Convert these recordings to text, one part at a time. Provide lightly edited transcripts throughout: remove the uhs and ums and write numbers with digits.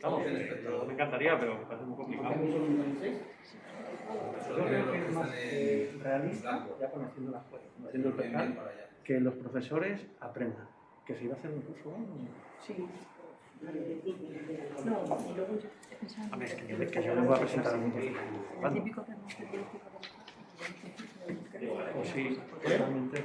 Me encantaría, pero me parece muy complicado. Yo creo que es más realista, ya conociendo las cosas, conociendo el percal, que los profesores aprendan. Que se iba a hacer un curso. Sí. No, y luego yo A ver, es que yo no voy a presentar a un profesor. el típico diagnóstico O sí, totalmente.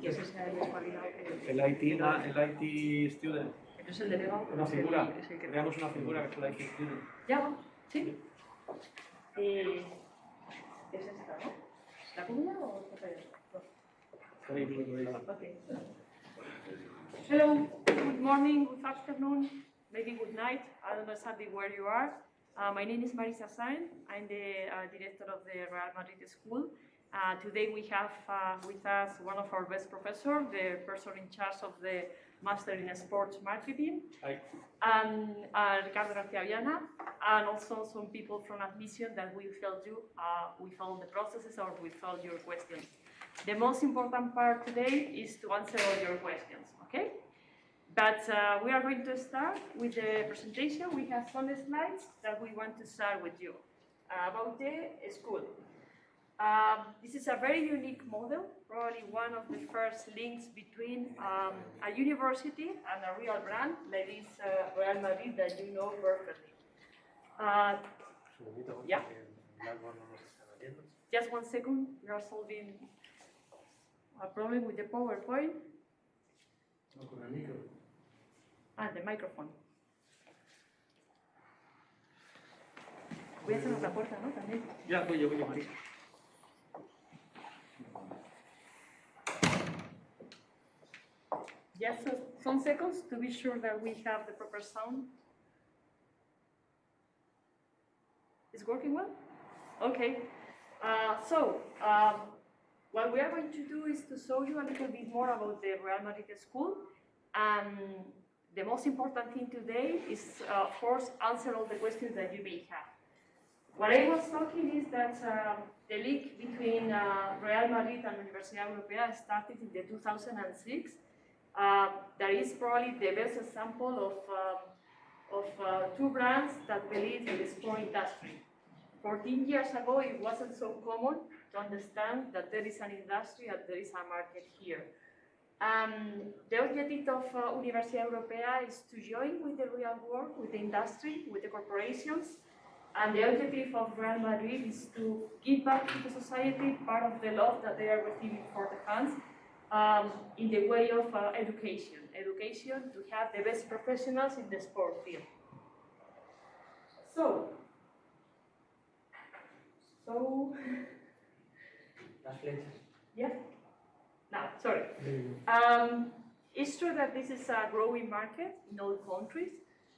que ese sea el desvalidado que... El IT student. Entonces el delegado Una figura, es el que... creamos una figura que es el IT student. Ya, sí. Es esta, ¿no? ¿La comida o otra vez? Okay. Hello, good morning, good afternoon, maybe good night. I don't know exactly where you are. My name is Saenz. I'm the director of the Real Madrid School. Today we have with us one of our best professors, the person in charge of the Master in Sports Marketing, and Ricardo García Viana, and also some people from admission that will help you with all the processes or with all your questions. The most important part today is to answer all your questions, okay? But we are going to start with the presentation. We have some slides that we want to start with you about the school. This is a very unique model, probably one of the first links between a university and a real brand, like this Real Madrid that you know perfectly. Yeah. Just 1 second, we are solving a problem with the PowerPoint. The microphone. Voy a cerrar la puerta, ¿no? También. Ya, voy yo, Marisa. Just some seconds to be sure that we have the proper sound. It's working well? Okay. What we are going to do is to show you a little bit more about the Real Madrid School. And the most important thing today is, of course, answer all the questions that you may have. What I was talking is that the link between Real Madrid and Universidad Europea started in the 2006. That is probably the best example of two brands that believe in the sport industry. 14 years ago, it wasn't so common to understand that there is an industry and there is a market here. The objective of Universidad Europea is to join with the real world, with the industry, with the corporations, and the objective of Real Madrid is to give back to the society part of the love that they are receiving for the fans in the way of education to have the best professionals in the sport field. So yeah. No, sorry. It's true that this is a growing market in all countries,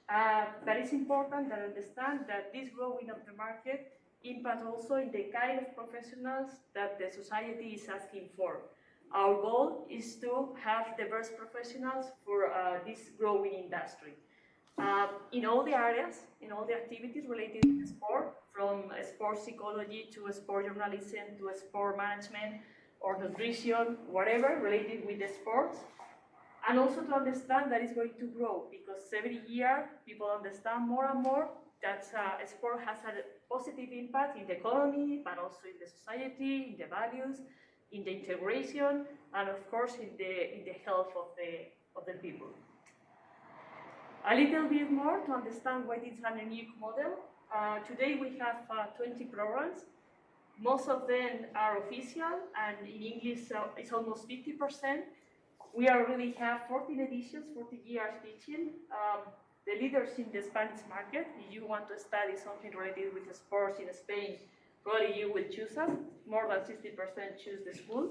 but it's important to understand that this growing of the market impacts also in the kind of professionals that the society is asking for. Our goal is to have the best professionals for this growing industry. In all the areas, in all the activities related to sport, from sport psychology to sport journalism to sport management or nutrition, whatever related with the sports. And also to understand that it's going to grow, because every year people understand more and more that sport has a positive impact in the economy, but also in the society, in the values, in the integration, and of course in the health of the people. A little bit more to understand why it's a unique model. Today we have 20 programs. Most of them are official, and in English it's almost 50%. We already have 14 editions, 40 years teaching. The leaders in the Spanish market. If you want to study something related with sports in Spain, probably you will choose us. More than 60% choose the school.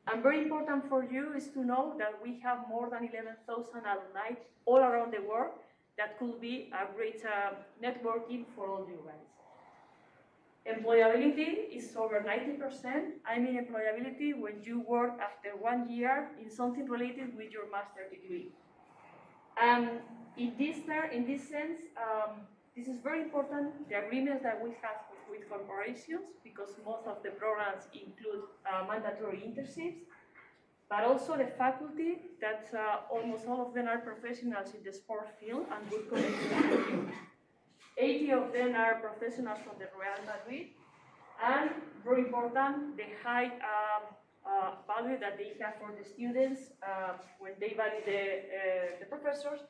And very important for you is to know that we have more than 11,000 alumni all around the world. That could be a great networking for all you guys. Employability is over 90%. I mean employability when you work after 1 year in something related with your master's degree. And in this sense, this is very important, the agreements that we have with corporations, because most of the programs include mandatory internships, but also the faculty that almost all of them are professionals in the sport field and good connections with you. 80 of them are professionals from the Real Madrid, and very important, the high value that they have for the students when they value the professors.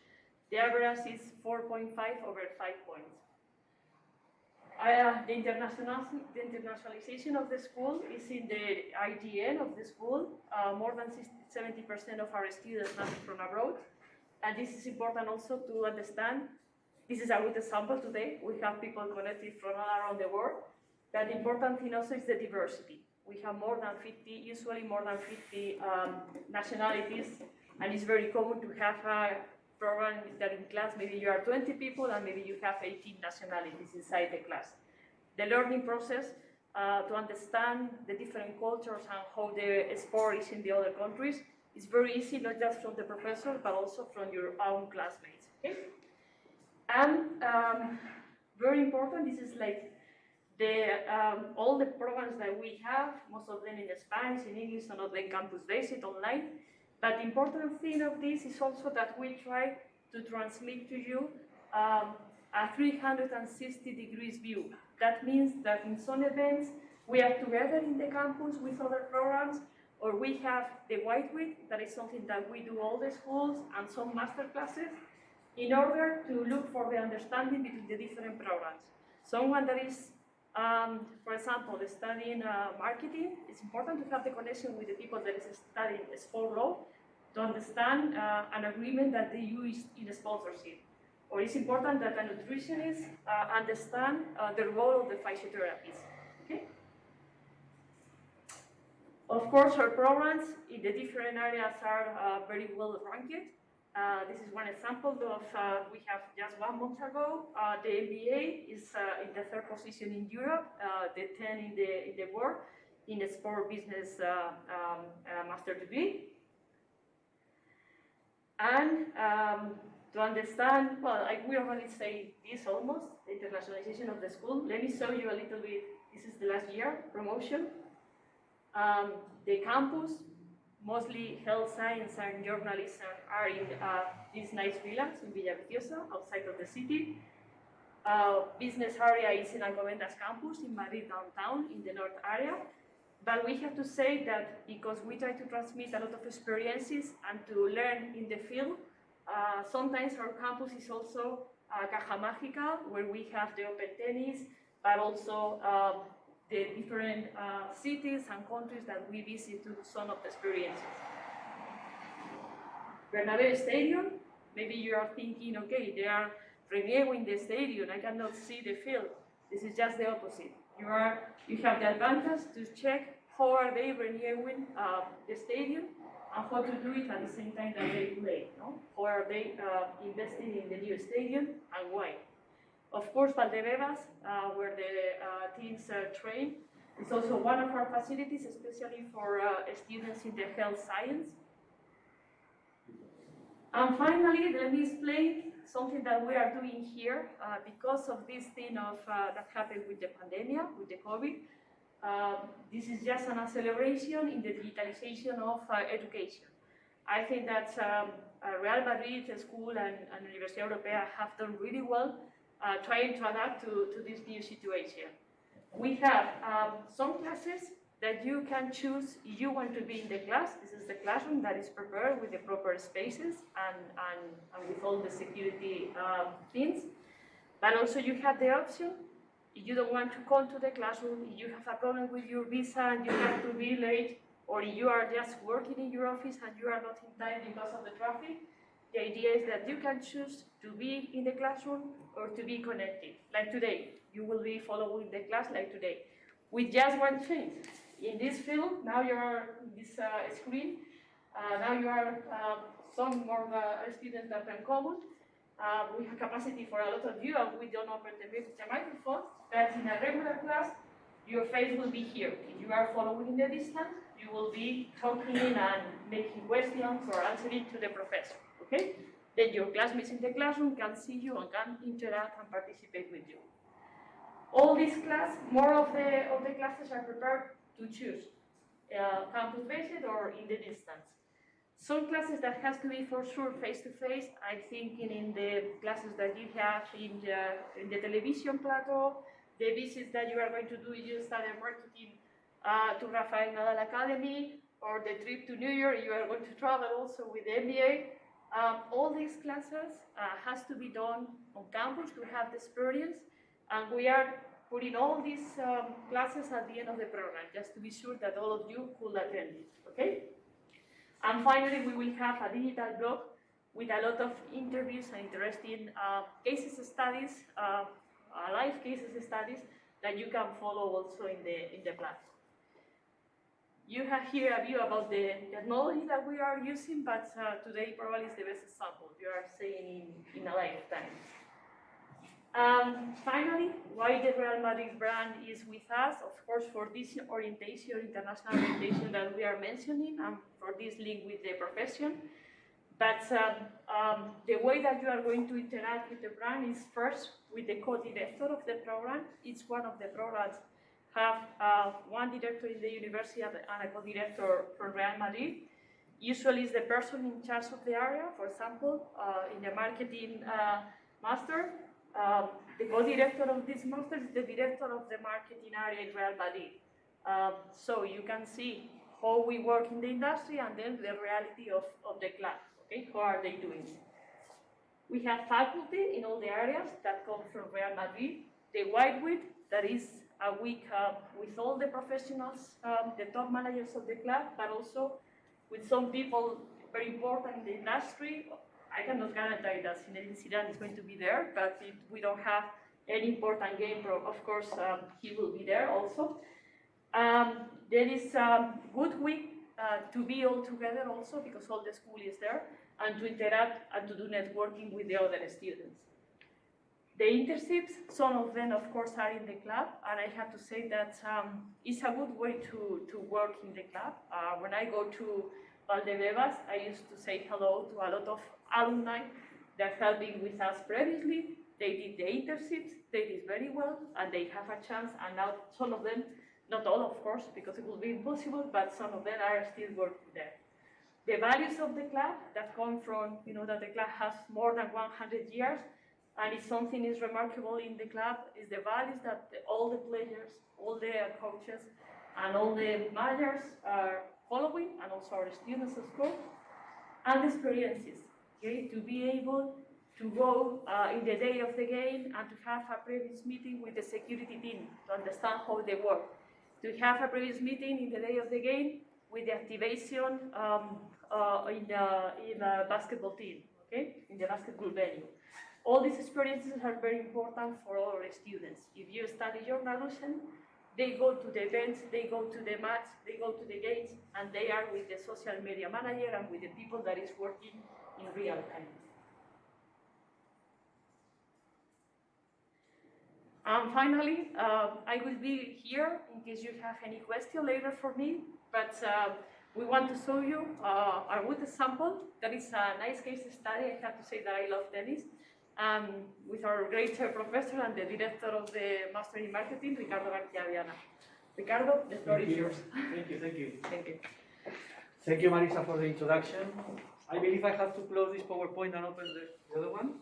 The average is 4.5 over 5 points. The internationalization of the school is in the IGN of the school. More than 70% of our students are from abroad. And this is important also to understand. This is a good example today. We have people connected from all around the world. But the important thing also is the diversity. We have more than 50, usually more than 50 nationalities. And it's very common to have a program that in class maybe you are 20 people and maybe you have 18 nationalities inside the class. The learning process to understand the different cultures and how the sport is in the other countries is very easy, not just from the professor, but also from your own classmates. Okay? And very important, this is like all the programs that we have, most of them in Spanish, in English, some of them campus-based, online. But the important thing of this is also that we try to transmit to you a 360 degrees view. That means that in some events, we are together in the campus with other programs, or we have the White Week, that is something that we do all the schools, and some master classes, in order to look for the understanding between the different programs. Someone that is, for example, studying marketing, it's important to have the connection with the people that is studying sport law to understand an agreement that they use in sponsorship. Or it's important that a nutritionist understand the role of the physiotherapists. Okay? Of course, our programs in the different areas are very well ranked. This is one example of, we have just 1 month ago, the MBA is in the 3rd position in Europe, the 10 in the world, in the sport business master degree. And to understand, well, I will already say this almost, the internationalization of the school. Let me show you a little bit, this is the last year, promotion. The campus, mostly health science and journalism, are in these nice villas in Villaviciosa, outside of the city. Business area is in Alcobendas campus in Madrid downtown, in the north area. But we have to say that because we try to transmit a lot of experiences and to learn in the field, sometimes our campus is also Caja Mágica, where we have the open tennis, but also the different cities and countries that we visit to some of the experiences. Bernabeu Stadium, maybe you are thinking, okay, they are renewing the stadium, I cannot see the field. This is just the opposite. You have the advantage to check how are they renewing the stadium and how to do it at the same time that they play. No? How are they investing in the new stadium and why? Of course, Valdebebas, where the teams train, is also one of our facilities, especially for students in the health science. And finally, let me explain something that we are doing here because of this thing of that happened with the pandemic, with the COVID. This is just an acceleration in the digitalization of education. I think that Real Madrid School and Universidad Europea have done really well trying to adapt to this new situation. We have some classes that you can choose if you want to be in the class. This is the classroom that is prepared with the proper spaces and with all the security things. But also you have the option, if you don't want to come to the classroom, if you have a problem with your visa and you have to be late, or you are just working in your office and you are not in time because of the traffic, the idea is that you can choose to be in the classroom or to be connected. Like today, you will be following the class like today, with just one change. In this field, now you are in this screen, now you are some more students that can come. We have capacity for a lot of you, and we don't open the microphone, but in a regular class, your face will be here. If you are following in the distance, you will be talking and making questions or answering to the professor, okay? Then your classmates in the classroom can see you and can interact and participate with you. All these more of the classes are prepared to choose campus-based or in the distance. Some classes that has to be for sure face-to-face. I'm thinking in the classes that you have in the television plateau, the visits that you are going to do, you study marketing to Rafael Nadal Academy, or the trip to New York, you are going to travel also with the MBA. All these classes has to be done on campus to have the experience, and we are putting all these classes at the end of the program, just to be sure that all of you could attend it, okay? And finally, we will have a digital blog with a lot of interviews and interesting cases studies, live cases studies that you can follow also in the platform. You have here a view about the technology that we are using, but today probably is the best example you are seeing in a lifetime. Finally, why the Real Madrid brand is with us, of course, for this orientation, international orientation that we are mentioning, and for this link with the profession. But the way that you are going to interact with the brand is first with the co-director of the program. Each one of the programs have one director in the Universidad and a co-director from Real Madrid. Usually it's the person in charge of the area. For example, in the marketing master, the co-director of this master is the director of the marketing area in Real Madrid. So you can see how we work in the industry and then the reality of the class, okay? How are they doing? We have faculty in all the areas that come from Real Madrid. The White Week, that is a week with all the professionals, the top managers of the club, but also with some people very important in the industry. I cannot guarantee that Zidane is going to be there, but if we don't have any important game, of course, he will be there also. There is a good week to be all together also, because all the school is there, and to interact and to do networking with the other students. The internships, some of them, of course, are in the club, and I have to say that it's a good way to work in the club. When I go to Valdebebas, I used to say hello to a lot of alumni that have been with us previously. They did the internships, they did very well, and they have a chance, and now some of them, not all of course, because it will be impossible, but some of them are still working there. The values of the club that come from, that the club has more than 100 years, and if something is remarkable in the club, is the values that all the players, all the coaches, and all the managers are following, and also our students, of course, and experiences, okay? To be able to go in the day of the game and to have a previous meeting with the security team to understand how they work. To have a previous meeting in the day of the game with the activation in the basketball team, okay? In the basketball venue. All these experiences are very important for all our students. If you study journalism, they go to the events, they go to the match, they go to the games, and they are with the social media manager and with the people that is working in real time. And finally, I will be here in case you have any question later for me, but we want to show you a good example. That is a nice case study. I have to say that I love tennis. With our great professor and the director of the Master in Marketing, Ricardo García Viana. Ricardo, the floor is yours. Thank you, thank you. Thank you. Thank you, Marisa, for the introduction. I believe I have to close this PowerPoint and open the other one.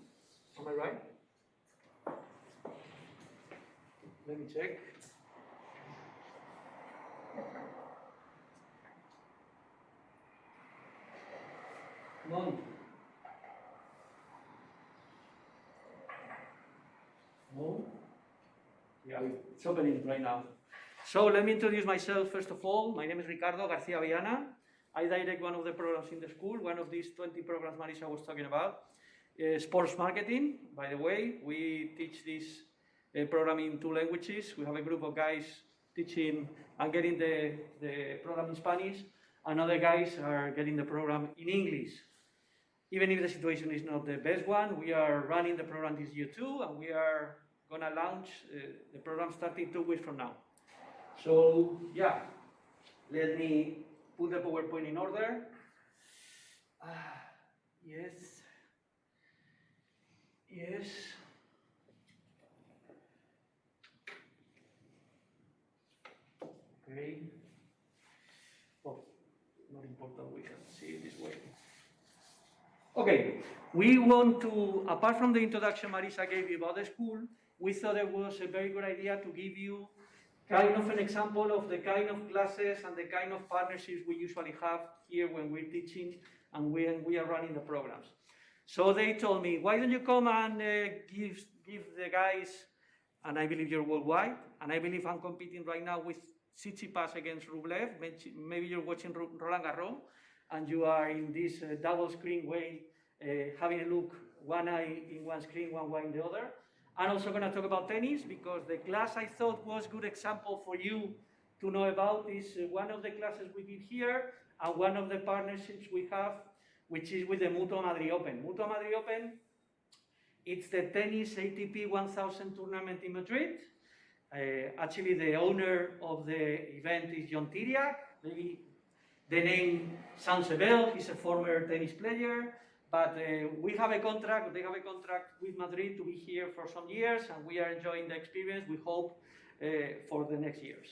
Am I right? Let me check. None. No? Yeah, it's opening right now. So let me introduce myself first of all. My name is Ricardo García Viana. I direct one of the programs in the school, one of these 20 programs Marisa was talking about. Sports marketing, by the way. We teach this program in 2 languages. We have a group of guys teaching and getting the program in Spanish, and other guys are getting the program in English. Even if the situation is not the best one, we are running the program this year too, and we are going to launch the program starting 2 weeks from now. So, yeah, let me put the PowerPoint in order. Yes. Yes. Okay. Oh, not in important we can see it this way. Okay, we want to, apart from the introduction Marisa gave you about the school, we thought it was a very good idea to give you kind of an example of the kind of classes and the kind of partnerships we usually have here when we're teaching and when we are running the programs. So they told me, why don't you come and give the guys, and I believe you're worldwide, and I believe I'm competing right now with Tsitsipas against Rublev. Maybe you're watching Roland Garros, and you are in this double screen way, having a look, one eye in one screen, one eye in the other. I'm also going to talk about tennis, because the class I thought was a good example for you to know about is one of the classes we did here, and one of the partnerships we have, which is with the Mutua Madrid Open. Mutua Madrid Open, it's the tennis ATP 1000 tournament in Madrid. Actually, the owner of the event is John Tiriac. Maybe the name sounds a bell. He's a former tennis player. But we have a contract, they have a contract with Madrid to be here for some years, and we are enjoying the experience, we hope, for the next years.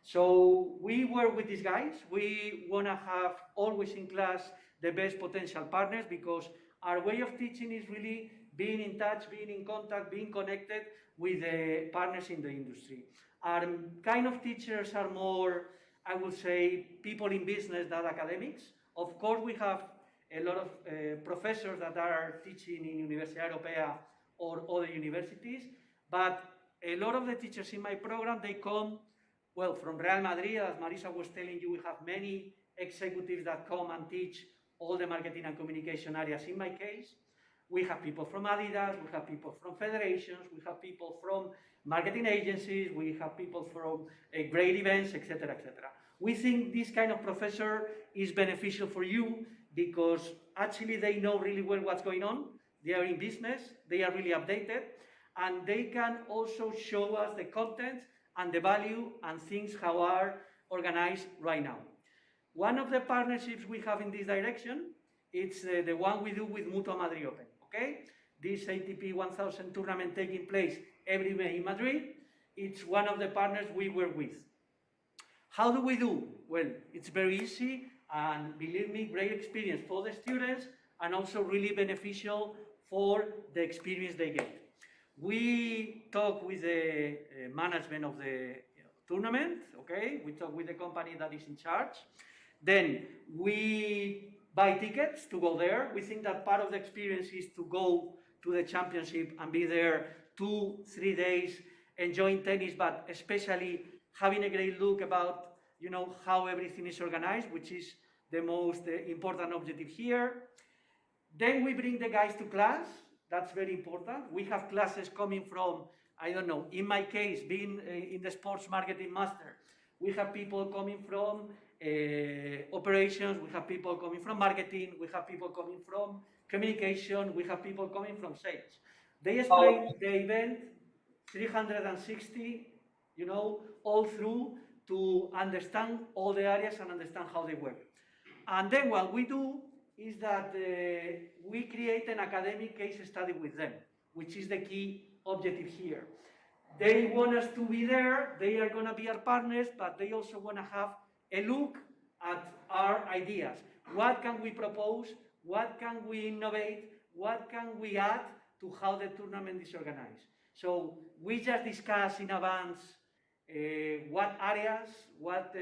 So we work with these guys. We want to have always in class the best potential partners, because our way of teaching is really being in touch, being in contact, being connected with the partners in the industry. Our kind of teachers are more, I would say, people in business than academics. Of course, we have a lot of professors that are teaching in Universidad, Europea or other universities, but a lot of the teachers in my program, they come, well, from Real Madrid. As Marisa was telling you, we have many executives that come and teach all the marketing and communication areas. In my case, we have people from Adidas, we have people from federations, we have people from marketing agencies, we have people from great events, etc., etc. We think this kind of professor is beneficial for you, because actually they know really well what's going on. They are in business, they are really updated, and they can also show us the content and the value and things how are organized right now. One of the partnerships we have in this direction, it's the one we do with Mutua Madrid Open, okay? This ATP 1000 tournament taking place every May in Madrid. It's one of the partners we work with. How do we do? Well, it's very easy, and believe me, great experience for the students, and also really beneficial for the experience they get. We talk with the management of the tournament, okay? We talk with the company that is in charge. Then we buy tickets to go there. We think that part of the experience is to go to the championship and be there 2-3 days, enjoying tennis, but especially having a great look about, you know, how everything is organized, which is the most important objective here. Then we bring the guys to class. That's very important. We have classes coming from, I don't know, in my case, being in the sports marketing master, we have people coming from operations, we have people coming from marketing, we have people coming from communication, we have people coming from sales. They explain the event 360, you know, all through, to understand all the areas and understand how they work. And then what we do is that we create an academic case study with them, which is the key objective here. They want us to be there, they are going to be our partners, but they also want to have a look at our ideas. What can we propose? What can we innovate? What can we add to how the tournament is organized? So we just discuss in advance what areas, what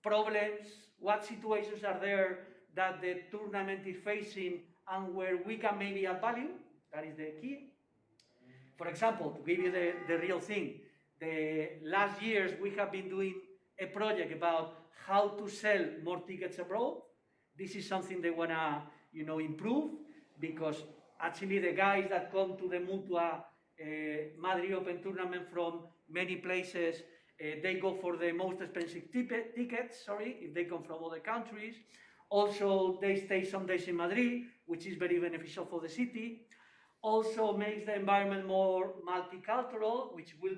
problems, what situations are there that the tournament is facing and where we can maybe add value. That is the key. For example, to give you the real thing, the last years we have been doing a project about how to sell more tickets abroad. This is something they want to, you know, improve, because actually the guys that come to the Mutua Madrid Open tournament from many places, they go for the most expensive tickets, if they come from other countries. Also, they stay some days in Madrid, which is very beneficial for the city. Also makes the environment more multicultural, which will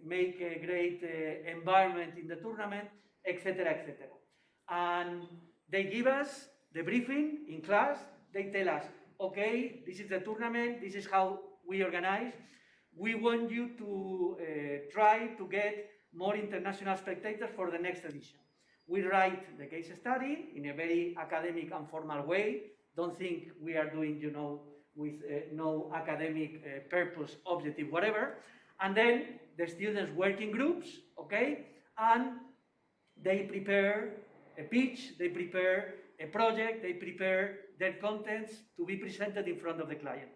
make a great environment in the tournament, etc., etc. And they give us the briefing in class. They tell us, okay, this is the tournament, this is how we organize. We want you to try to get more international spectators for the next edition. We write the case study in a very academic and formal way. Don't think we are doing, you know, with no academic purpose, objective, whatever. And then the students work in groups, okay? And they prepare a pitch, they prepare a project, they prepare their contents to be presented in front of the client.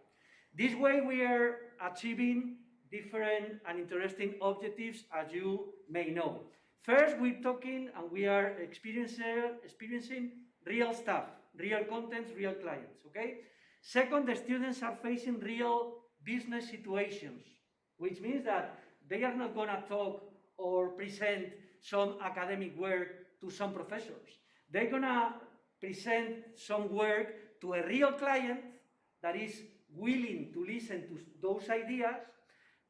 This way we are achieving different and interesting objectives, as you may know. First, we're talking and we are experiencing real stuff, real contents, real clients, okay? Second, the students are facing real business situations, which means that they are not gonna talk or present some academic work to some professors. They're gonna present some work to a real client that is willing to listen to those ideas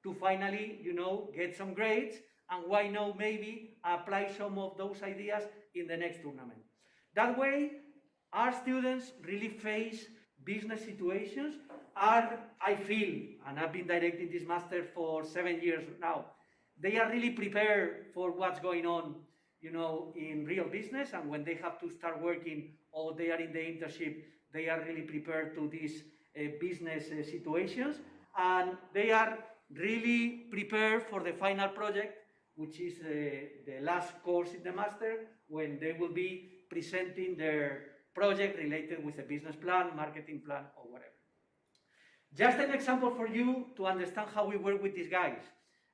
to finally, you know, get some grades, and why not maybe apply some of those ideas in the next tournament. That way, our students really face business situations. I feel, and I've been directing this master for 7 years now, they are really prepared for what's going on, you know, in real business, and when they have to start working or they are in the internship, they are really prepared to these business situations, and they are really prepared for the final project, which is the last course in the master, when they will be presenting their project related with a business plan, marketing plan, or whatever. Just an example for you to understand how we work with these guys.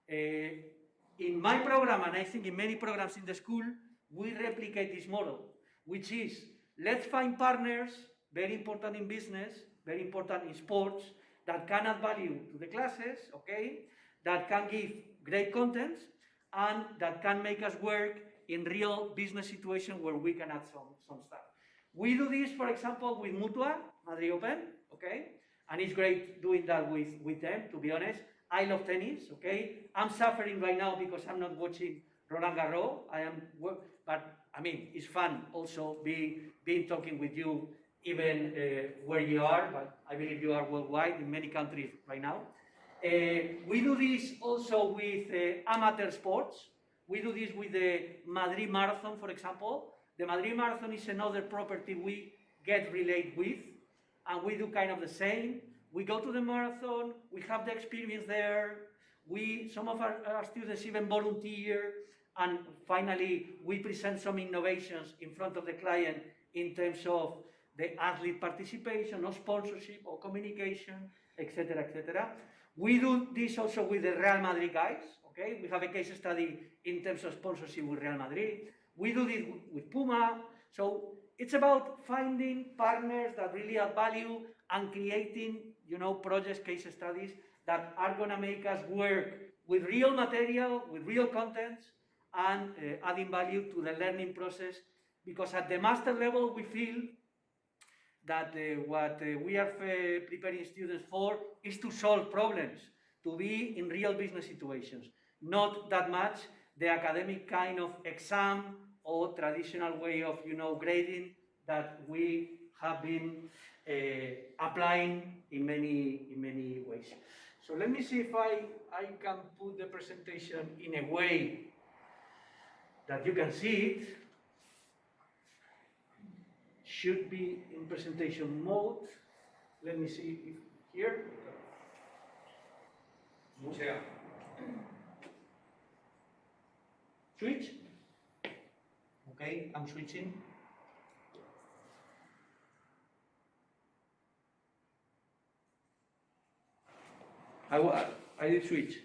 In my program, and I think in many programs in the school, we replicate this model, which is, let's find partners, very important in business, very important in sports, that can add value to the classes, okay, that can give great contents, and that can make us work in real business situations where we can add some stuff. We do this, for example, with Mutua, Madrid Open, okay, and it's great doing that with them, to be honest. I love tennis, okay? I'm suffering right now because I'm not watching Roland Garros. But I mean, it's fun also being talking with you even where you are, but I believe you are worldwide in many countries right now. We do this also with amateur sports. We do this with the Madrid Marathon, for example. The Madrid Marathon is another property we get related with, and we do kind of the same. We go to the marathon, we have the experience there, some of our students even volunteer, and finally we present some innovations in front of the client in terms of the athlete participation, or sponsorship, or communication, etc., etc. We do this also with the Real Madrid guys, okay? We have a case study in terms of sponsorship with Real Madrid. We do this with Puma. So it's about finding partners that really add value and creating, you know, projects, case studies that are gonna make us work with real material, with real contents, and adding value to the learning process. Because at the master level, we feel that what we are preparing students for is to solve problems, to be in real business situations, not that much the academic kind of exam or traditional way of, you know, grading that we have been applying in many ways. So let me see if I can put the presentation in a way that you can see it. Should be in presentation mode. Let me see if here. Yeah. Switch. Okay, I'm switching. I did switch.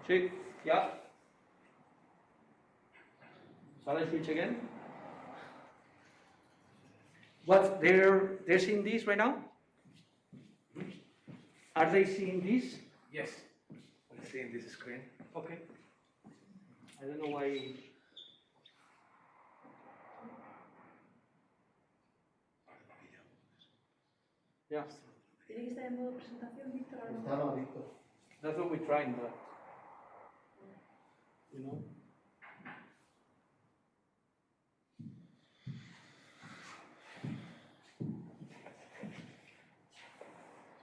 Switch. Yeah. Shall I switch again? What, they're seeing this right now? Are they seeing this? Yes. I'm seeing this screen. Okay. I don't know why. Yeah. ¿Tiene que estar en modo presentación, Víctor? Estaba Víctor. That's what we're trying, but, you know.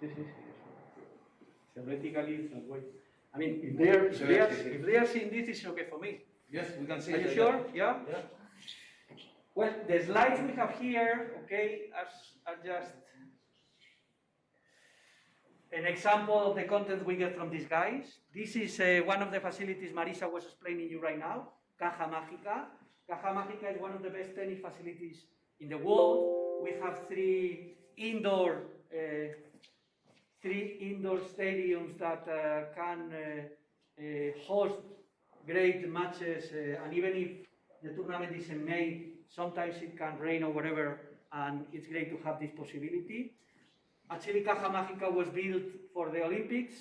Sí. Theoretically, it's not way. I mean, if they are seeing this, it's okay for me. Yes, we can see Are it. you sure? Yeah? Yeah. Well, the slides we have here, okay, are just an example of the content we get from these guys. This is one of the facilities Marisa was explaining you right now, Caja Mágica. Caja Mágica is one of the best tennis facilities in the world. We have three indoor stadiums that can host great matches, and even if the tournament is in May, sometimes it can rain or whatever, and it's great to have this possibility. Actually, Caja Mágica was built for the Olympics,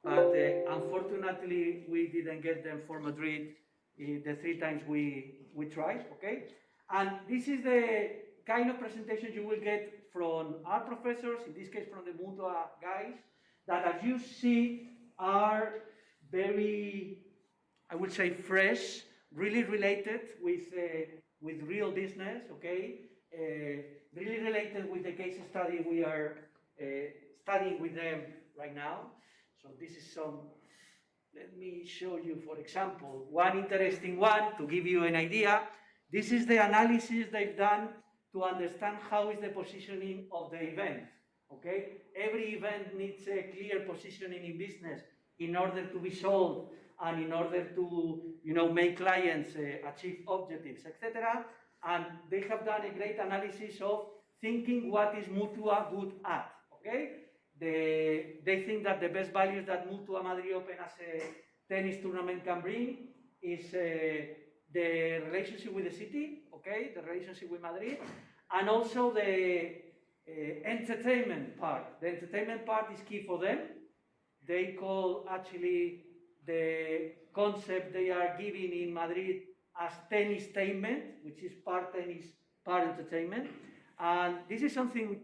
but unfortunately, we didn't get them for Madrid the 3 times we tried, okay? And this is the kind of presentation you will get from our professors, in this case from the Mutua guys, that as you see are very, I would say, fresh, really related with real business, okay? Really related with the case study we are studying with them right now. So this is some, let me show you, for example, one interesting one to give you an idea. This is the analysis they've done to understand how is the positioning of the event, okay? Every event needs a clear positioning in business in order to be sold and in order to, you know, make clients achieve objectives, etc. And they have done a great analysis of thinking what is Mutua good at, okay? They think that the best values that Mutua Madrid Open as a tennis tournament can bring is the relationship with the city, okay, the relationship with Madrid, and also the entertainment part. The entertainment part is key for them. They call actually the concept they are giving in Madrid as tennis-tainment, which is part tennis, part entertainment. And this is something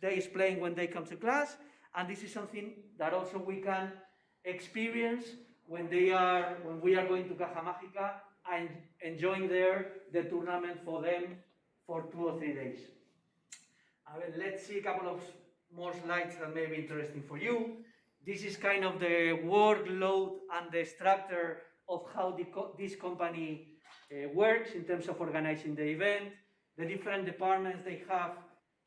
they explain when they come to class, and this is something that also we can experience when we are going to Caja Mágica and enjoying there the tournament for them for 2 or 3 days. Let's see a couple of more slides that may be interesting for you. This is kind of the workload and the structure of how this company works in terms of organizing the event, the different departments they have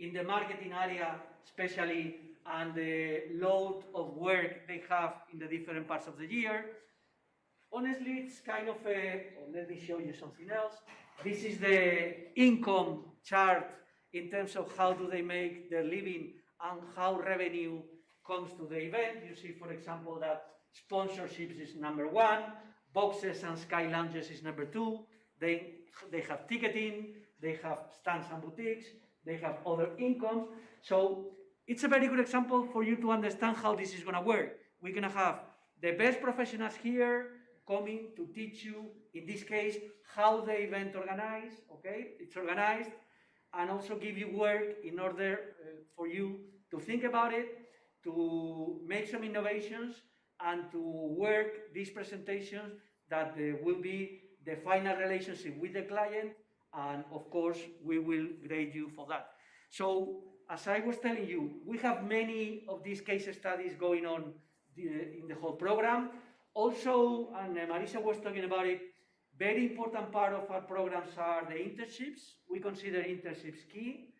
in the marketing area especially, and the load of work they have in the different parts of the year. Honestly, it's kind of let me show you something else. This is the income chart in terms of how do they make their living and how revenue comes to the event. You see, for example, that sponsorships is number 1, boxes and sky lounges is number 2. They have ticketing, they have stands and boutiques, they have other incomes. So it's a very good example for you to understand how this is going to work. We're going to have the best professionals here coming to teach you, in this case, how the event organized, okay? It's organized, and also give you work in order for you to think about it, to make some innovations, and to work these presentations that will be the final relationship with the client, and of course, we will grade you for that. So, as I was telling you, we have many of these case studies going on in the whole program. Also, and Marisa was talking about it, very important part of our programs are the internships. We consider internships key.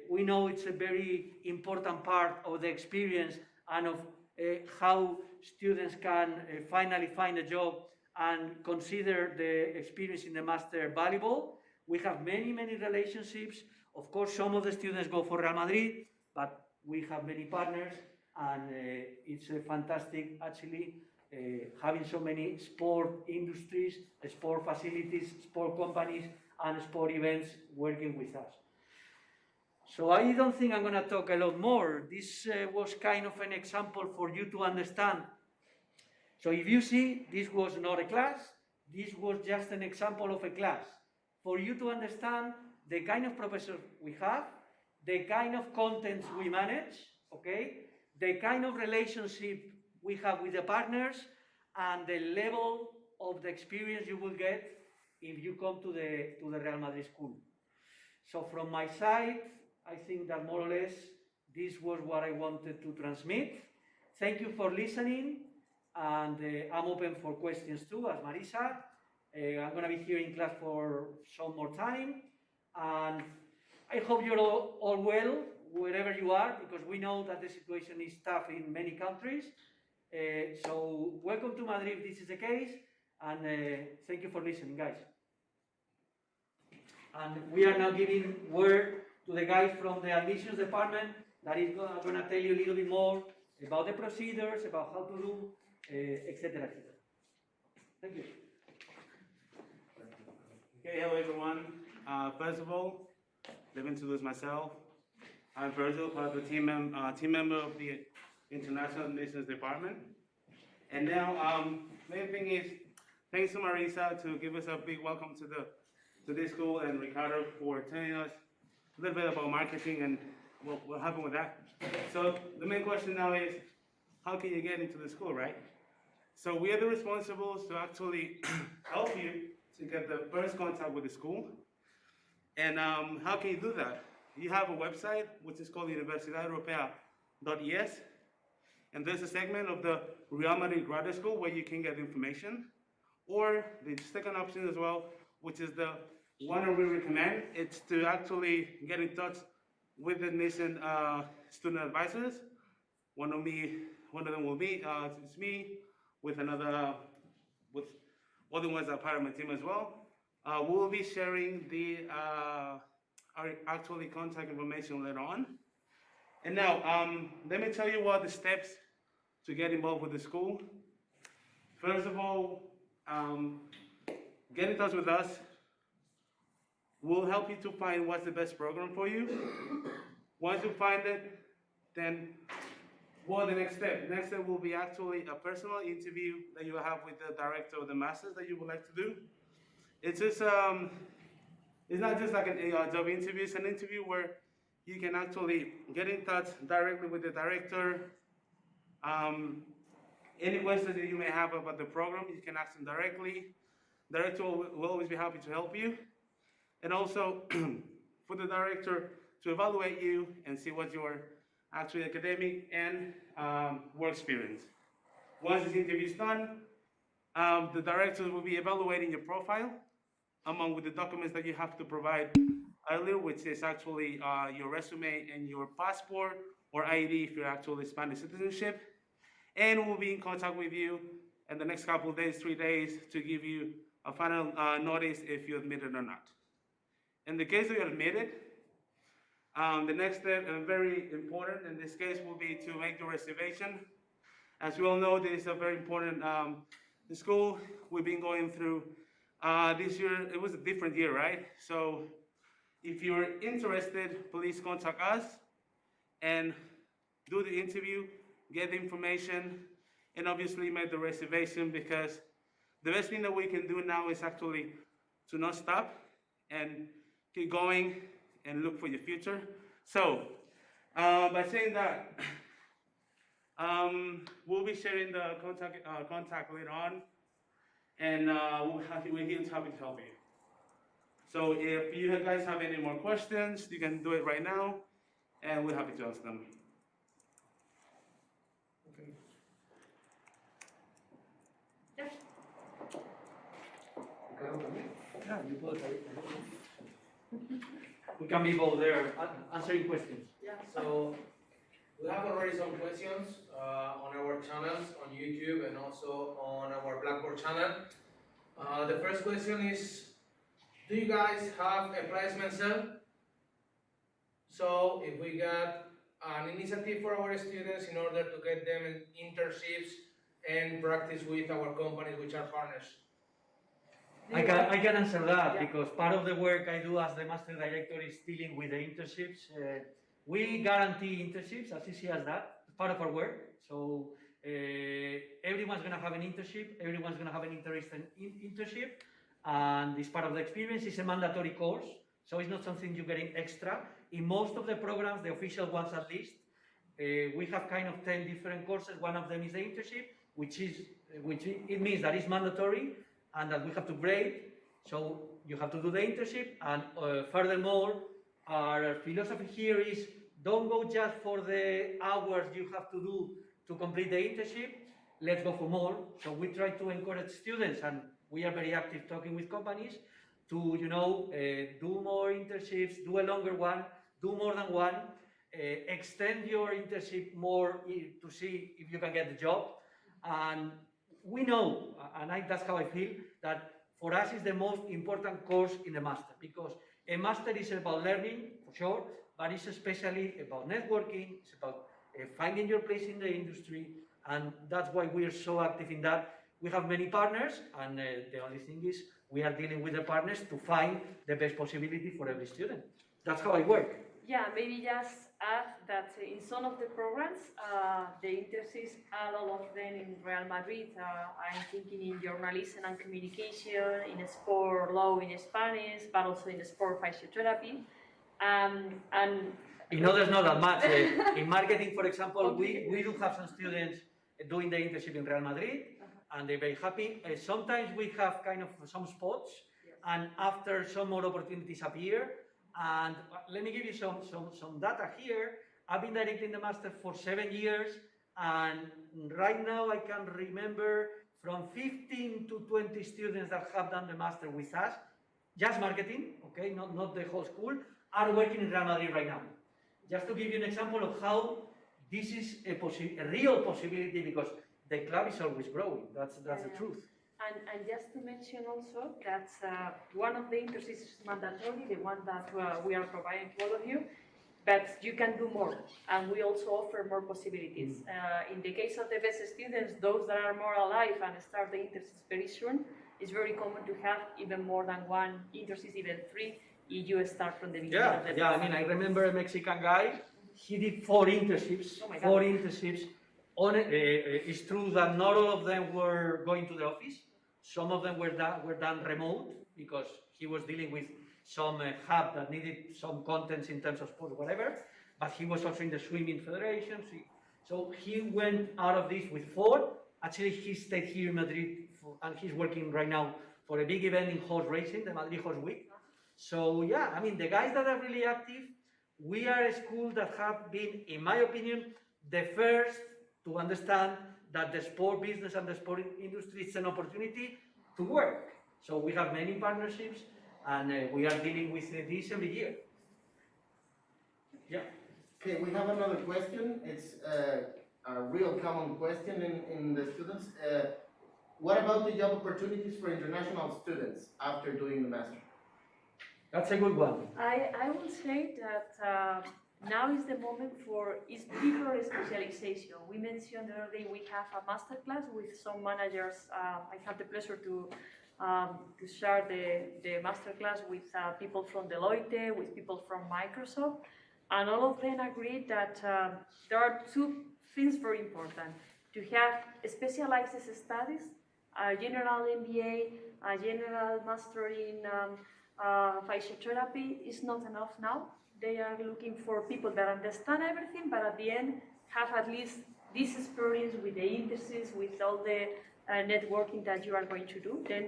We know it's a very important part of the experience and of how students can finally find a job and consider the experience in the master valuable. We have many, many relationships. Of course, some of the students go for Real Madrid, but we have many partners, and it's fantastic, actually, having so many sport industries, sport facilities, sport companies, and sport events working with us. So I don't think I'm going to talk a lot more. This was kind of an example for you to understand. So if you see, this was not a class, this was just an example of a class. For you to understand the kind of professors we have, the kind of contents we manage, okay, the kind of relationship we have with the partners, and the level of the experience you will get if you come to the Real Madrid School. So from my side, I think that more or less this was what I wanted to transmit. Thank you for listening, and I'm open for questions too, as Marisa. I'm going to be here in class for some more time, and I hope you're all well, wherever you are, because we know that the situation is tough in many countries. So welcome to Madrid if this is the case, and thank you for listening, guys. And we are now giving word to the guys from the admissions department that is going to tell you a little bit more about the procedures, about how to do, etc., etc. Thank you. Okay, hello everyone. First of all, let me introduce myself. I'm Virgil, part of the team member of the International Admissions Department. And now, main thing is, thanks to Marisa to give us a big welcome to this school, and Ricardo for telling us a little bit about marketing and what happened with that. So the main question now is, how can you get into the school, right? So we are the responsibles to actually help you to get the first contact with the school. And how can you do that? You have a website, which is called Universidad Europea.es. And there's a segment of the Real Madrid Graduate School where you can get information. Or the second option as well, which is the one we recommend, it's to actually get in touch with the admission student advisors. One of them will be, it's me, with other ones that are part of my team as well. We'll be sharing our actually contact information later on. And now, let me tell you what the steps to get involved with the school. First of all, get in touch with us. We'll help you to find what's the best program for you. Once you find it, then the next step? Next step will be actually a personal interview that you will have with the director of the masters that you would like to do. It's just, it's not just like a job interview, it's an interview where you can actually get in touch directly with the director. Any questions that you may have about the program, you can ask them directly. Director will always be happy to help you. And also, for the director to evaluate you and see what your actually academic and work experience. Once this interview is done, the director will be evaluating your profile among with the documents that you have to provide earlier, which is actually your resume and your passport or ID if you're actually Spanish citizenship. And we'll be in contact with you in the next couple of days, 3 days, to give you a final notice if you're admitted or not. In the case that you're admitted, the next step, and very important in this case, will be to make your reservation. As we all know, this is a very important school we've been going through. This year, it was a different year, right? So if you're interested, please contact us and do the interview, get the information, and obviously make the reservation, because the best thing that we can do now is actually to not stop and keep going and look for your future. So, by saying that, we'll be sharing the contact later on, and we're here to happy to help you. So if you guys have any more questions, you can do it right now, and we're happy to answer them. Okay. Yes. Yeah, you both. We can be both there answering questions. Yeah. So we have already some questions on our channels on YouTube and also on our Blackboard channel. The first question is, do you guys have a placement cell? So if we got an initiative for our students in order to get them in internships and practice with our companies which are partners. I can answer that, because part of the work I do as the master director is dealing with the internships. We guarantee internships, as easy as that. It's part of our work. So everyone's going to have an internship, everyone's going to have an interesting internship, and it's part of the experience. It's a mandatory course, so it's not something you're getting extra. In most of the programs, the official ones at least, we have kind of 10 different courses. One of them is the internship, which it means that it's mandatory and that we have to grade. So you have to do the internship, and furthermore, our philosophy here is don't go just for the hours you have to do to complete the internship. let's go for more. So we try to encourage students, and we are very active talking with companies to, do more internships, do a longer one, do more than one, extend your internship more to see if you can get the job. And we know, and that's how I feel, that for us is the most important course in the master, because a master is about learning, for sure, but it's especially about networking, it's about finding your place in the industry, and that's why we are so active in that. We have many partners, and the only thing is we are dealing with the partners to find the best possibility for every student. That's how I work. Yeah, maybe just add that in some of the programs, the internships are all of them in Real Madrid. I'm thinking in journalism and communication, in sport law in Spanish, but also in sport physiotherapy. And in others, not that much. In marketing, for example, okay, we do have some students doing the internship in Real Madrid, and they're very happy. Sometimes we have kind of some spots, yes, and after some more opportunities appear. And let me give you some data here. I've been directing the master for 7 years, and right now I can remember from 15 to 20 students that have done the master with us, just marketing, okay, not the whole school, are working in Real Madrid right now. Just to give you an example of how this is a real possibility, because the club is always growing. That's the truth. And just to mention also that one of the internships is mandatory, the one that we are providing to all of you, but you can do more, and we also offer more possibilities. In the case of the best students, those that are more alive and start the internships very soon, it's very common to have even more than one internship, even 3, if you start from the beginning of the program. I mean, I remember a Mexican guy, he did 4 internships, oh my God. 4 internships. It's true that not all of them were going to the office. Some of them were done remote, because he was dealing with some hub that needed some contents in terms of sport, whatever. But he was also in the swimming federation. So he went out of this with 4. Actually, he stayed here in Madrid, and he's working right now for a big event in horse racing, the Madrid Horse Week. So yeah, I mean, the guys that are really active, we are a school that have been, in my opinion, the first to understand that the sport business and the sport industry is an opportunity to work. So we have many partnerships, and we are dealing with this every year. Yeah. Okay, we have another question. It's a real common question in the students. What about the job opportunities for international students after doing the master? That's a good one. I would say that now is the moment for deeper specialization. We mentioned the other day we have a masterclass with some managers. I had the pleasure to share the masterclass with people from Deloitte, with people from Microsoft, and all of them agreed that there are 2 things very important. To have specialized studies, a general MBA, a general master in physiotherapy is not enough now. They are looking for people that understand everything, but at the end have at least this experience with the internships, with all the networking that you are going to do. Then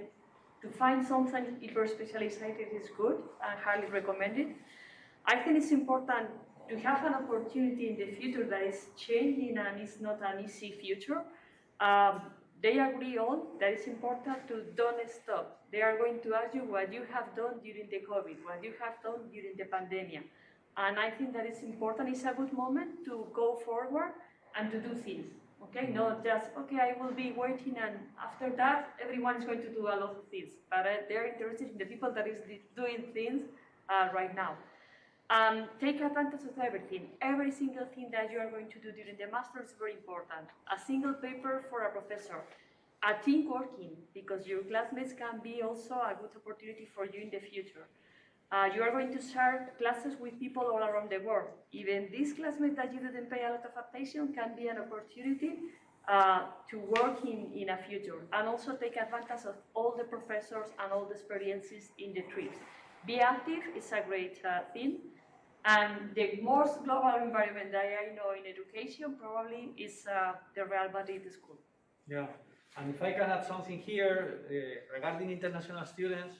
to find something hyper specialized is good and highly recommended. I think it's important to have an opportunity in the future that is changing and it's not an easy future. They agree on that it's important to don't stop. They are going to ask you what you have done during the COVID, what you have done during the pandemic. And I think that it's important, it's a good moment to go forward and to do things. Okay, not just, okay, I will be waiting and after that, everyone is going to do a lot of things. But they're interested in the people that is doing things right now. Take advantage of everything. Every single thing that you are going to do during the master is very important. A single paper for a professor. A team working, because your classmates can be also a good opportunity for you in the future. You are going to share classes with people all around the world. Even these classmates that you didn't pay a lot of attention can be an opportunity to work in a future. And also take advantage of all the professors and all the experiences in the trips. Be active is a great thing. And the most global environment that I know in education probably is the Real Madrid School. Yeah, and if I can add something here regarding international students,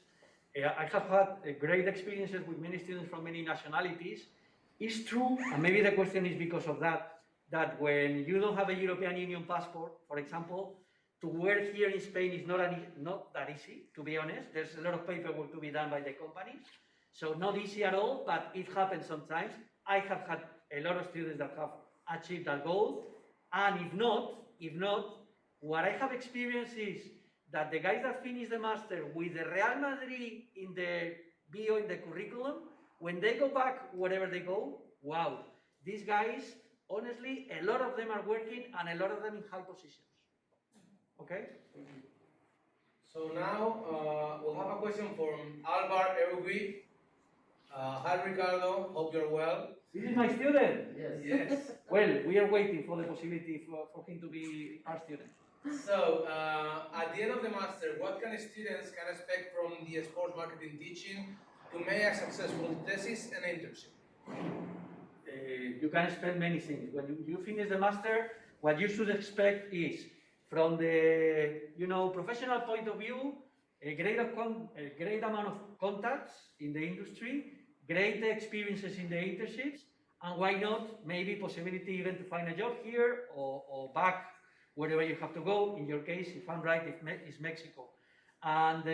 I have had great experiences with many students from many nationalities. It's true, and maybe the question is because of that, that when you don't have a European Union passport, for example, to work here in Spain is not that easy, to be honest. There's a lot of paperwork to be done by the companies. So not easy at all, but it happens sometimes. I have had a lot of students that have achieved that goal. And if not, what I have experienced is that the guys that finish the master with the Real Madrid in the bio, in the curriculum, when they go back, wherever they go, wow, these guys, honestly, a lot of them are working and a lot of them in high positions. Okay? So now we'll have a question from Alvar Erugui. Hi Ricardo, hope you're well. This is my student. Yes. Well, we are waiting for the possibility for him to be our student. So at the end of the master, what can students can expect from the sports marketing teaching to make a successful thesis and internship? You can expect many things. When you finish the master, what you should expect is, from the professional point of view, a great amount of contacts in the industry, great experiences in the internships, and why not, maybe possibility even to find a job here or back wherever you have to go. In your case, if I'm right, it's Mexico. And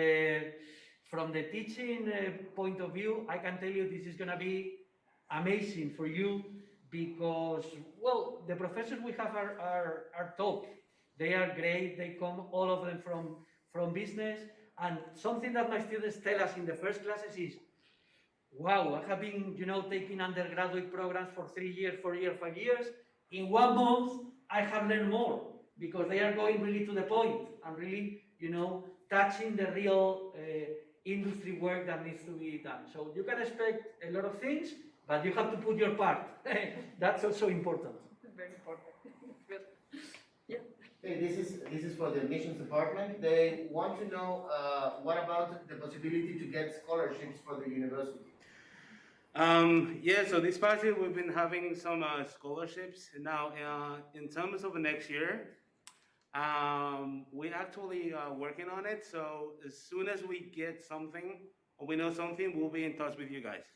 from the teaching point of view, I can tell you this is going to be amazing for you because, well, the professors we have are top. They are great. They come, all of them, from business. And something that my students tell us in the first classes is, wow, I have been, taking undergraduate programs for 3 years, 4 years, 5 years. In 1 month, I have learned more because they are going really to the point and really, touching the real industry work that needs to be done. So you can expect a lot of things, but you have to put your part. That's also important. Very important. Good. Yeah. Hey, this is for the admissions department. They want to know what about the possibility to get scholarships for the university? Yeah, so this past year we've been having some scholarships. Now, in terms of next year, we actually are working on it. So as soon as we get something or we know something, we'll be in touch with you guys.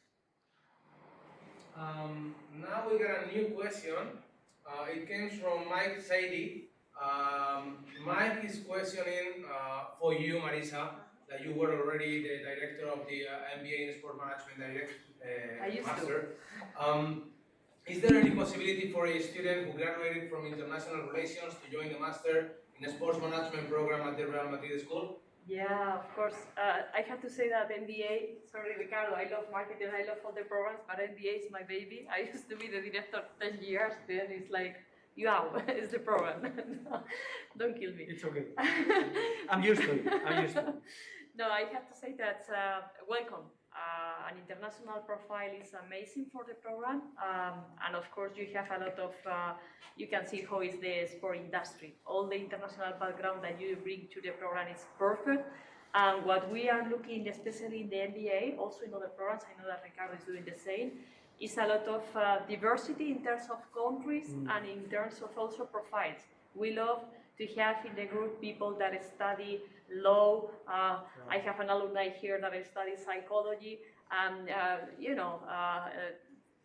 Now we got a new question. It came from Mike Sadie. Mike is questioning for you, Marisa, that you were already the director of the MBA in Sport Management Master. Is there any possibility for a student who graduated from International Relations to join the Master in a Sports Management program at the Real Madrid School? Yeah, of course. I have to say that MBA, sorry Ricardo, I love marketing, I love all the programs, but MBA is my baby. I used to be the director 10 years, then it's like, wow, it's the program. Don't kill me. It's okay. I'm used to it. No, I have to say that welcome. An international profile is amazing for the program, and of course you have a lot of, you can see how is the sport industry. All the international background that you bring to the program is perfect, and what we are looking, especially in the MBA, also in other programs, I know that Ricardo is doing the same, is a lot of diversity in terms of countries and in terms of also profiles. We love to have in the group people that study law. I have an alumni here that study psychology, and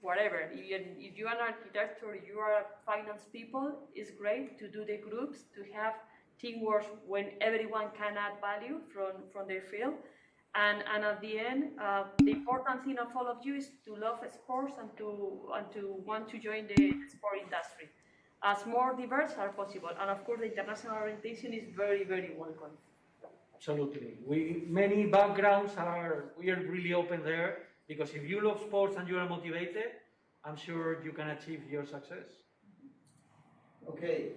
whatever. If you are an architect or you are finance people, it's great to do the groups, to have teamwork when everyone can add value from their field. And at the end, the important thing of all of you is to love sports and to want to join the sport industry. As more diverse as possible, and of course the international orientation is very, very welcome. Absolutely. Many backgrounds we are really open there, because if you love sports and you are motivated, I'm sure you can achieve your success. Okay.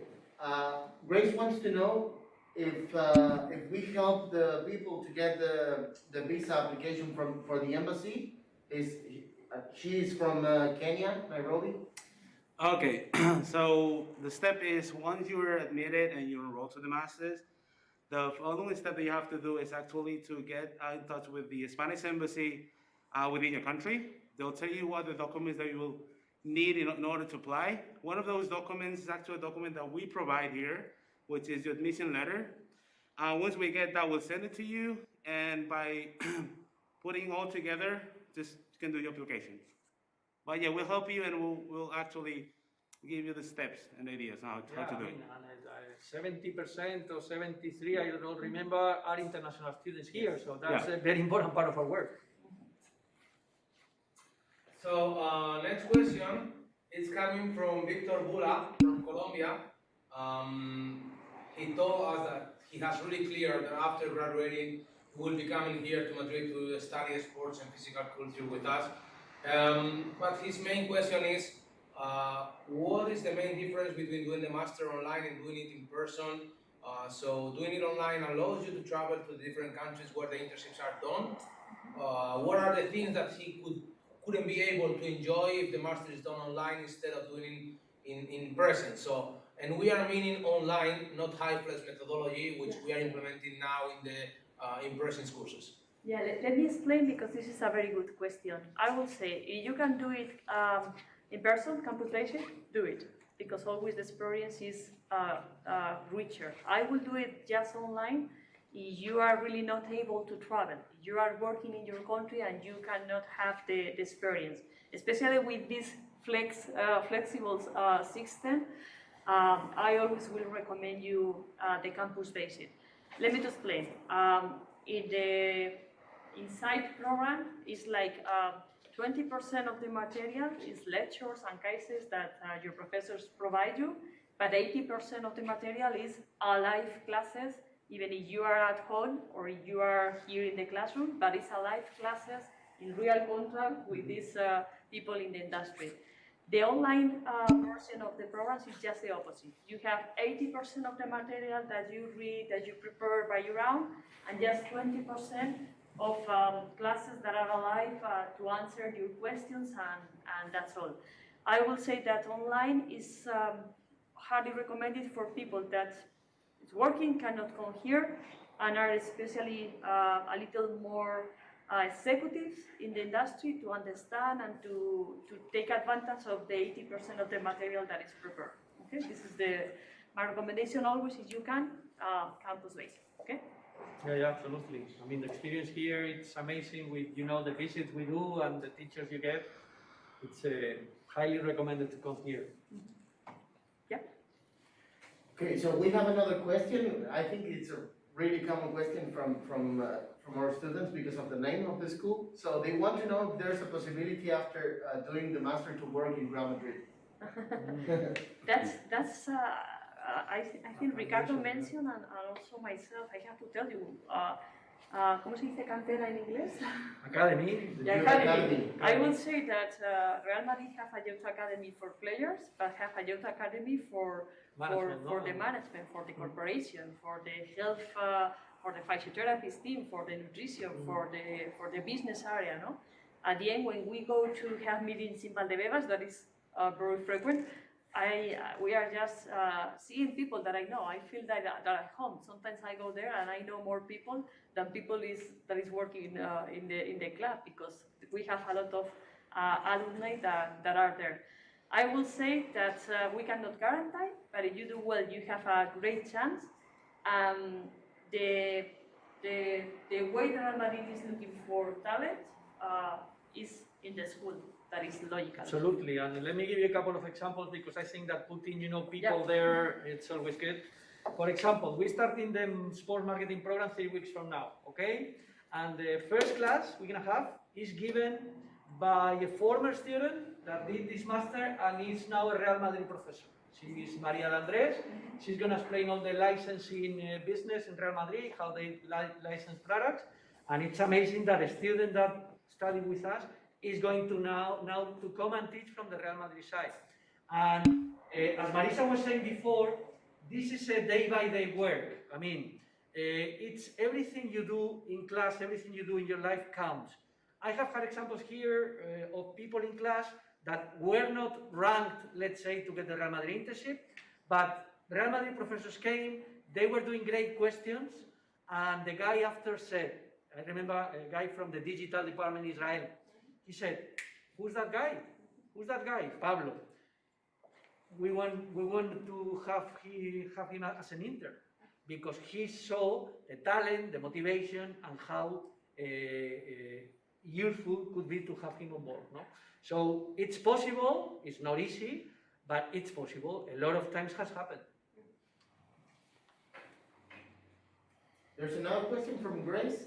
Grace wants to know if we help the people to get the visa application for the embassy. She is from Kenya, Nairobi. Okay, so the step is once you're admitted and you enroll to the Masters, the following step that you have to do is actually to get in touch with the Spanish embassy within your country. They'll tell you what the documents that you will need in order to apply. One of those documents is actually a document that we provide here, which is your admission letter. Once we get that, we'll send it to you, and by putting all together, just you can do your application. But yeah, we'll help you, and we'll actually give you the steps and ideas on how to do it. 70% or 73, I don't remember, are international students here, so that's a very important part of our work. So next question is coming from Victor Bula from Colombia. He told us that he has really clear that after graduating, he will be coming here to Madrid to study sports and physical culture with us. But his main question is, what is the main difference between doing the master online and doing it in person? So doing it online allows you to travel to the different countries where the internships are done. What are the things that he couldn't be able to enjoy if the master is done online instead of doing it in person? So, and we are meaning online, not HYFLEX methodology, which we are implementing now in the in-person courses. Yeah, let me explain, because this is a very good question. I will say, if you can do it in person, campus-based, do it, because always the experience is richer. I will do it just online if you are really not able to travel. You are working in your country and you cannot have the experience, especially with this flexible system. I always will recommend you the campus-based. Let me just explain. In the Inside program is like 20% of the material is lectures and cases that your professors provide you, but 80% of the material is live classes, even if you are at home or you are here in the classroom, but it's live classes in real contact with these people in the industry. The online version of the programs is just the opposite. You have 80% of the material that you read, that you prepare by your own, and just 20% of classes that are alive to answer your questions, and that's all. I will say that online is highly recommended for people that is working, cannot come here, and are especially a little more executives in the industry to understand and to take advantage of the 80% of the material that is prepared. Okay, this is my recommendation always, if you can, campus-based. Okay. Yeah, absolutely. I mean, the experience here, it's amazing with, the visits we do and the teachers you get. It's highly recommended to come here. Yeah. Okay, so we have another question. I think it's a really common question from our students because of the name of the school. So they want to know if there's a possibility after doing the master to work in Real Madrid. That's I think Ricardo mentioned, and also myself, I have to tell you, ¿cómo se dice cantera en inglés? Academy. The academy. I will say that Real Madrid have a youth academy for players, but have a youth academy for the management, for the corporation, for the health, for the physiotherapist team, for the nutrition, for the business area. No, at the end, when we go to have meetings in Valdebebas, that is very frequent. We are just seeing people that I know. I feel that at home. Sometimes I go there and I know more people than people that is working in the club, because we have a lot of alumni that are there. I will say that we cannot guarantee, but if you do well, you have a great chance. The way that Real Madrid is looking for talent is in the school. That is logical. Absolutely, and let me give you a couple of examples, because I think that putting people there, it's always good. For example, we start in the sports marketing program 3 weeks from now, okay? And the first class we're gonna have is given by a former student that did this master and is now a Real Madrid professor. She is Maria Andres. She's gonna explain all the licensing business in Real Madrid, how they license products, and it's amazing that a student that studied with us is going to now to come and teach from the Real Madrid side. And as Marisa was saying before, this is a day-by-day work. I mean, it's everything you do in class, everything you do in your life counts. I have had examples here of people in class that were not ranked, let's say, to get the Real Madrid internship, but Real Madrid professors came, they were doing great questions, and the guy after said, I remember a guy from the digital department in Israel, he said, who's that guy? Who's that guy? Pablo. We want to have him as an intern, because he saw the talent, the motivation, and how useful could be to have him on board. No? So it's possible, it's not easy, but it's possible. A lot of times has happened. There's another question from Grace.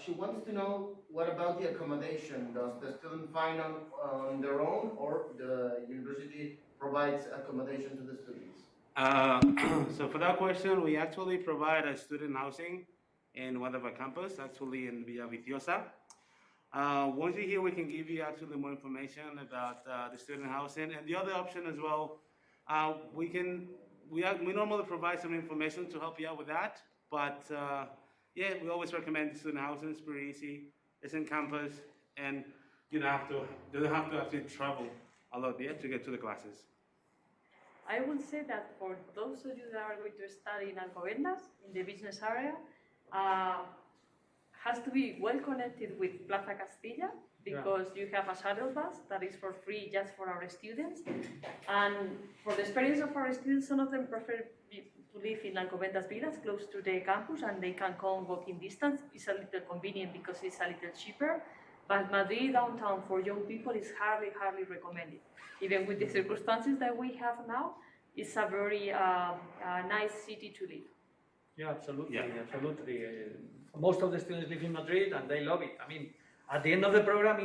She wants to know, what about the accommodation? Does the student find on their own, or the university provides accommodation to the students? So for that question, we actually provide a student housing in one of our campus, actually in Villaviciosa. Once you're here, we can give you actually more information about the student housing. And the other option as well, we normally provide some information to help you out with that. But yeah, we always recommend student housing. It's pretty easy. It's in campus, and you don't have to actually travel a lot yet to get to the classes. I would say that for those of you that are going to study in Alcobendas, in the business area, has to be well connected with Plaza Castilla, because you have a shuttle bus that is for free just for our students. And for the experience of our students, some of them prefer to live in Alcobendas Villas, close to the campus, and they can come walking distance. It's a little convenient because it's a little cheaper. But Madrid downtown for young people is hardly recommended. Even with the circumstances that we have now, it's a very nice city to live. Yeah, absolutely, Yeah. absolutely. Most of the students live in Madrid and they love it. I mean, at the end of the program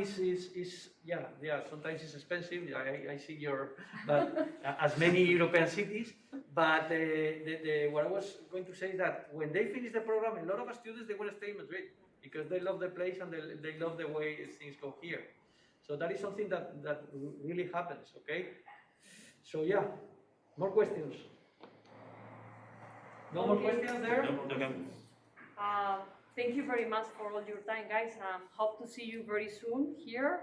sometimes it's expensive. I see but as many European cities. But what I was going to say is that when they finish the program, a lot of students, they want to stay in Madrid because they love the place and they love the way things go here. So that is something that really happens, okay? So yeah, more questions. No more questions there? Okay. Thank you very much for all your time, guys. Hope to see you very soon here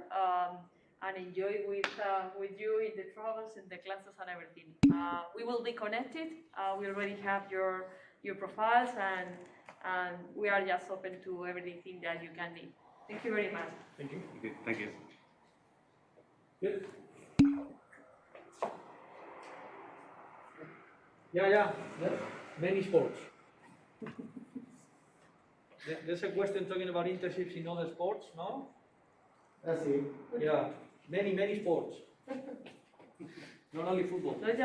and enjoy with you in the travels and the classes and everything. We will be connected. We already have your profiles and we are just open to everything that you can need. Thank you very much. Thank you. Okay, thank you. Good. Yeah. Many sports. There's a question talking about internships in other sports, no? That's it. Yeah, many sports. Not only football. Not just